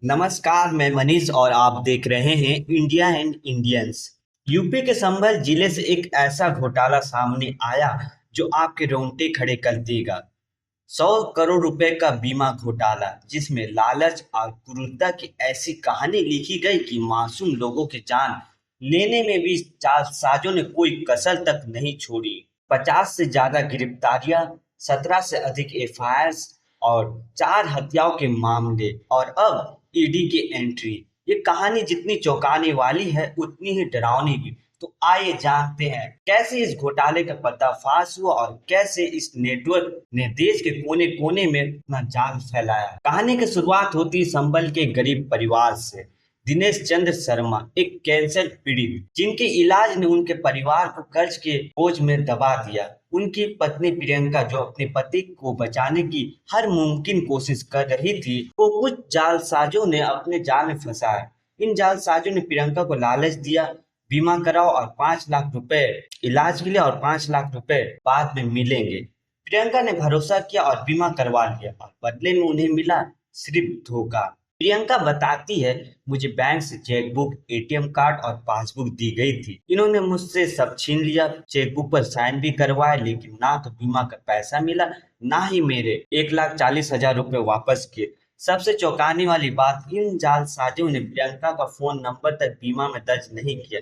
नमस्कार, मैं मनीष और आप देख रहे हैं इंडिया एंड इंडियंस। यूपी के संभल जिले से एक ऐसा घोटाला सामने आया जो आपके रोंगटे खड़े कर देगा। 100 करोड़ रुपए का बीमा घोटाला जिसमें लालच और क्रूरता की ऐसी कहानी लिखी गई कि मासूम लोगों की जान लेने में भी जालसाजों ने कोई कसर तक नहीं छोड़ी। 50 से ज्यादा गिरफ्तारियां, 17 से अधिक एफआईआर और 4 हत्याओं के मामले और अब ईडी की एंट्री। ये कहानी जितनी चौंकाने वाली है उतनी ही डरावनी भी। तो आइए जानते हैं कैसे इस घोटाले का पर्दाफाश हुआ और कैसे इस नेटवर्क ने देश के कोने कोने में अपना जाल फैलाया। कहानी की शुरुआत होती है संभल के गरीब परिवार से। दिनेश चंद्र शर्मा एक कैंसर पीड़ित जिनके इलाज ने उनके परिवार को कर्ज के बोझ में दबा दिया। उनकी पत्नी प्रियंका जो अपने पति को बचाने की हर मुमकिन कोशिश कर रही थी, वो कुछ जालसाजों ने अपने जाल में फंसाया। इन जालसाजों ने प्रियंका को लालच दिया, बीमा कराओ और 5 लाख रुपए इलाज के लिए और 5 लाख रुपए बाद में मिलेंगे। प्रियंका ने भरोसा किया और बीमा करवा लिया और बदले में उन्हें मिला सिर्फ धोखा। प्रियंका बताती है, मुझे बैंक से चेकबुक, एटीएम कार्ड और पासबुक दी गई थी। इन्होंने मुझसे सब छीन लिया, चेकबुक पर साइन भी करवाए, लेकिन ना तो बीमा का पैसा मिला, ना ही मेरे 1,40,000 रुपए वापस किए। सबसे चौंकाने वाली बात, इन जालसाजों ने प्रियंका का फोन नंबर तक बीमा में दर्ज नहीं किया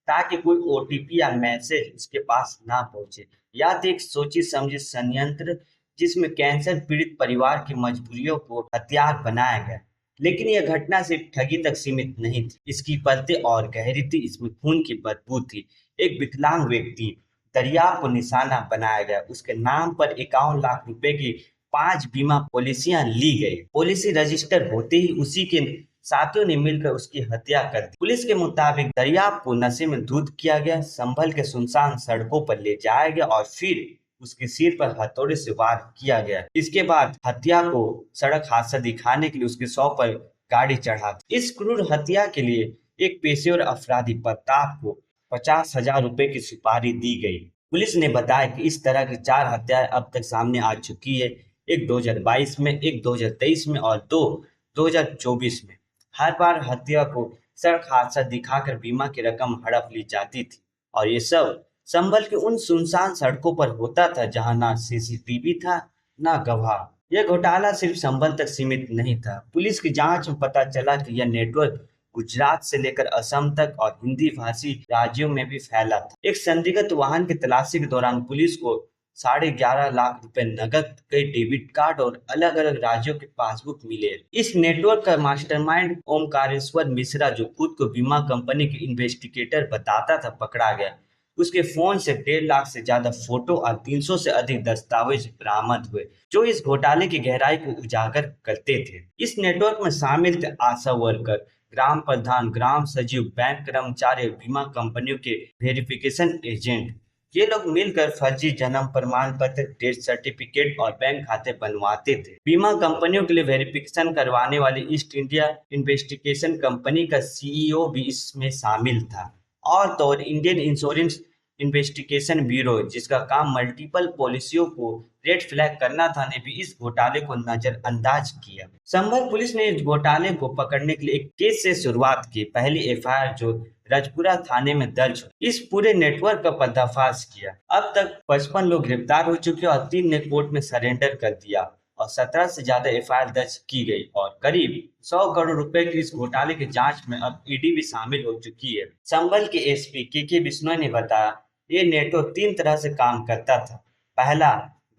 ताकि कोई ओटीपी या मैसेज उसके पास ना पहुंचे। या तो एक सोची समझी षड्यंत्र जिसमें कैंसर पीड़ित परिवार की मजबूरियों को हथियार बनाया गया। लेकिन यह घटना सिर्फ ठगी तक सीमित नहीं थी, इसकी परतें और गहरी थी। इसमें खून की बदबू थी। एक विकलांग व्यक्ति दरियाव को निशाना बनाया गया, उसके नाम पर 51 लाख रुपए की 5 बीमा पॉलिसियां ली गई। पॉलिसी रजिस्टर होते ही उसी के साथियों ने मिलकर उसकी हत्या कर दी। पुलिस के मुताबिक दरियाव को नशे में धुत किया गया, संभल के सुनसान सड़कों पर ले जाया गया और फिर उसके सिर पर हथौड़े से वार किया गया। इसके बाद हत्या को सड़क हादसा दिखाने के लिए उसके शव पर गाड़ी चढ़ा दी। इस क्रूर हत्या के लिए एक पेशेवर अपराधी प्रताप को 50,000 रुपए की सुपारी दी गई। पुलिस ने बताया कि इस तरह की 4 हत्याएं अब तक सामने आ चुकी है। एक 2022 में, एक 2023 में और दो 2024 में। हर बार हत्या को सड़क हादसा दिखाकर बीमा की रकम हड़प ली जाती थी और ये सब संभल के उन सुनसान सड़कों पर होता था जहां ना सीसीटीवी था, ना गवाह। यह घोटाला सिर्फ संभल तक सीमित नहीं था। पुलिस की जांच में पता चला कि यह नेटवर्क गुजरात से लेकर असम तक और हिंदी भाषी राज्यों में भी फैला था। एक संदिग्ध वाहन की तलाशी के दौरान पुलिस को 11.5 लाख रुपए नकद, कई डेबिट कार्ड और अलग अलग राज्यों के पासबुक मिले। इस नेटवर्क का मास्टरमाइंड ओमकारेश्वर मिश्रा, जो खुद को बीमा कंपनी के इन्वेस्टिगेटर बताता था, पकड़ा गया। उसके फोन से 1.5 लाख से ज्यादा फोटो और 300 से अधिक दस्तावेज बरामद हुए जो इस घोटाले की गहराई को उजागर करते थे। इस नेटवर्क में शामिल थे आशा वर्कर, ग्राम प्रधान, ग्राम सचिव, बैंक कर्मचारी, बीमा कंपनियों के वेरिफिकेशन एजेंट। ये लोग मिलकर फर्जी जन्म प्रमाण पत्र, डेथ सर्टिफिकेट और बैंक खाते बनवाते थे। बीमा कंपनियों के लिए वेरिफिकेशन करवाने वाली ईस्ट इंडिया इन्वेस्टिगेशन कंपनी का सीईओ भी इसमें शामिल था। और तो और इंडियन इंश्योरेंस इन्वेस्टिगेशन ब्यूरो, जिसका काम मल्टीपल पॉलिसियों को रेड फ्लैग करना था, ने भी इस घोटाले को नजरअंदाज किया। संभल पुलिस ने इस घोटाले को पकड़ने के लिए एक केस से शुरुआत की। पहली एफआईआर जो रजपुरा थाने में दर्ज हुई, इस पूरे नेटवर्क का पर्दाफाश किया। अब तक 55 लोग गिरफ्तार हो चुके हैं और 3 ने कोर्ट में सरेंडर कर दिया और 17 से ज्यादा एफआईआर दर्ज की गई और करीब 100 करोड़ रुपए की इस घोटाले की जांच में अब ईडी भी शामिल हो चुकी है। संभल के एसपी के बिश्नोई ने बताया, ये नेटवर्क 3 तरह से काम करता था। पहला,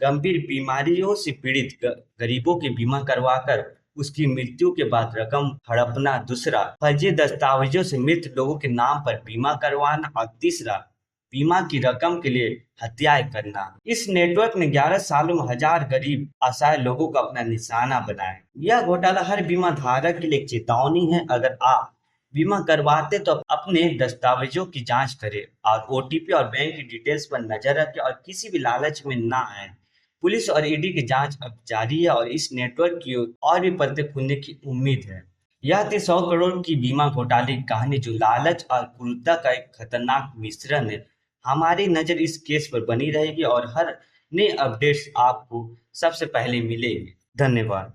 गंभीर बीमारियों से पीड़ित गरीबों की बीमा करवाकर उसकी मृत्यु के बाद रकम हड़पना। दूसरा, फर्जी दस्तावेजों से मृत लोगों के नाम पर बीमा करवाना। और तीसरा, बीमा की रकम के लिए हत्याएं करना। इस नेटवर्क ने 11 सालों में हजार गरीब असहाय लोगों को अपना निशाना बनाया। यह घोटाला हर बीमा धारक के लिए एक चेतावनी है। अगर आप बीमा करवाते तो अपने दस्तावेजों की जांच करें और ओटीपी और बैंक की डिटेल्स पर नजर रखें और किसी भी लालच में ना आए। पुलिस और ईडी की जांच अब जारी है और इस नेटवर्क की और भी परतें खुलने की उम्मीद है। यह थी 100 करोड़ की बीमा घोटाले की कहानी, जो लालच और क्रूरता का एक खतरनाक मिश्रण है। हमारी नजर इस केस पर बनी रहेगी और हर नए अपडेट्स आपको सबसे पहले मिलेंगे। धन्यवाद।